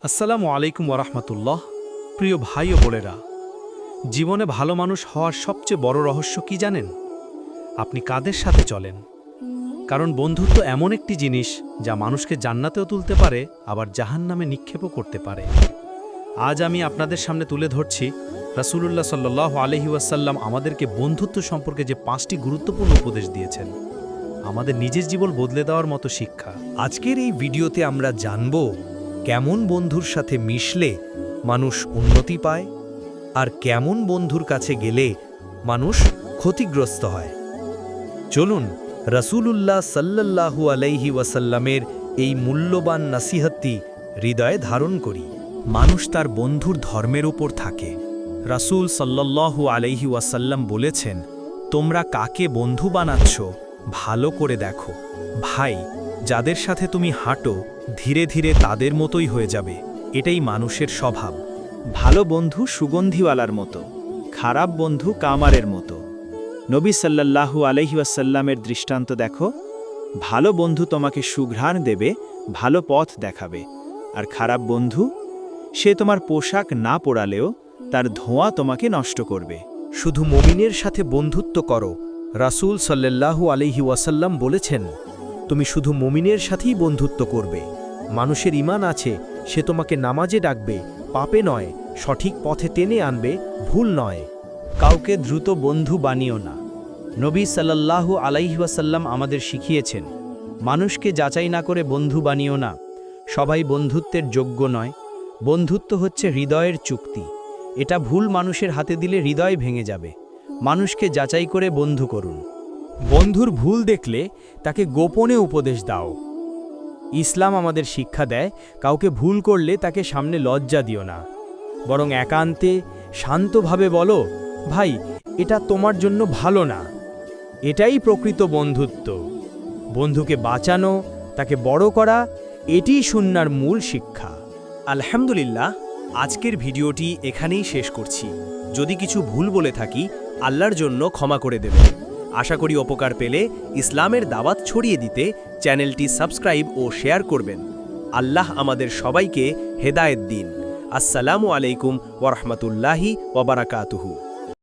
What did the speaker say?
আসসালামু আলাইকুম ওরহমতুল্লাহ। প্রিয় ভাই ও বোনেরা, জীবনে ভালো মানুষ হওয়ার সবচেয়ে বড় রহস্য কি জানেন? আপনি কাদের সাথে চলেন। কারণ বন্ধুত্ব এমন একটি জিনিস যা মানুষকে জান্নাতেও তুলতে পারে, আবার জাহান্নামে নিক্ষেপও করতে পারে। আজ আমি আপনাদের সামনে তুলে ধরছি রাসূলুল্লাহ সাল্লাল্লাহু আলাইহি ওয়াসাল্লাম আমাদেরকে বন্ধুত্ব সম্পর্কে যে 5টি গুরুত্বপূর্ণ উপদেশ দিয়েছেন, আমাদের নিজের জীবন বদলে দেওয়ার মতো শিক্ষা। আজকের এই ভিডিওতে আমরা জানব কেমন বন্ধুর সাথে মিশলে মানুষ উন্নতি পায় আর কেমন বন্ধুর কাছে গেলে মানুষ ক্ষতিগ্রস্ত হয়। চলুন রাসূলুল্লাহ সাল্লাল্লাহু আলাইহি ওয়াসাল্লামের এই মূল্যবান নসিহতটি হৃদয়ে ধারণ করি। মানুষ তার বন্ধুর ধর্মের উপর থাকে। রাসূল সাল্লাল্লাহু আলাইহি ওয়াসাল্লাম বলেছেন, তোমরা কাকে বন্ধু বানাচ্ছ ভালো করে দেখো। ভাই, যাদের সাথে তুমি হাঁটো ধীরে ধীরে তাদের মতোই হয়ে যাবে। এটাই মানুষের স্বভাব। ভালো বন্ধু সুগন্ধিওয়ালার মতো, খারাপ বন্ধু কামারের মতো। নবী সাল্লাল্লাহু আলাইহি ওয়াসাল্লামের দৃষ্টান্ত দেখো। ভালো বন্ধু তোমাকে সুঘ্রাণ দেবে, ভালো পথ দেখাবে। আর খারাপ বন্ধু, সে তোমার পোশাক না পরালেও তার ধোঁয়া তোমাকে নষ্ট করবে। শুধু মুমিনের সাথে বন্ধুত্ব করো। রাসূল সাল্লাল্লাহু আলাইহি ওয়াসাল্লাম বলেছেন, তুমি শুধু মুমিনের সাথেই বন্ধুত্ব করবে। মানুষের ঈমান আছে, সে তোমাকে নামাজে ডাকবে, পাপে নয়, সঠিক পথে টেনে আনবে, ভুল নয়। কাউকে দ্রুত বন্ধু বানিও না। নবী সাল্লাল্লাহু আলাইহি ওয়াসাল্লাম আমাদের শিখিয়েছেন, মানুষকে যাচাই না করে বন্ধু বানিও না। সবাই বন্ধুত্বের যোগ্য নয়। বন্ধুত্ব হচ্ছে হৃদয়ের চুক্তি। এটা ভুল মানুষের হাতে দিলে হৃদয় ভেঙে যাবে। মানুষকে যাচাই করে বন্ধু করুন। বন্ধুর ভুল দেখলে তাকে গোপনে উপদেশ দাও। ইসলাম আমাদের শিক্ষা দেয়, কাউকে ভুল করলে তাকে সামনে লজ্জা দিও না, বরং একান্তে শান্তভাবে বলো, ভাই, এটা তোমার জন্য ভালো না। এটাই প্রকৃত বন্ধুত্ব। বন্ধুকে বাঁচানো, তাকে বড় করা, এটিই সুন্নাহর মূল শিক্ষা। আলহামদুলিল্লাহ, আজকের ভিডিওটি এখানেই শেষ করছি। যদি কিছু ভুল বলে থাকি, আল্লাহর জন্য ক্ষমা করে দেবেন। আশা করি উপকার পেলে ইসলামের দাওয়াত ছড়িয়ে দিতে চ্যানেলটি সাবস্ক্রাইব ও শেয়ার করবেন। আল্লাহ আমাদের সবাইকে হেদায়েত দিন। আসসালামু আলাইকুম ওয়া রাহমাতুল্লাহি ওয়া বারাকাতুহু।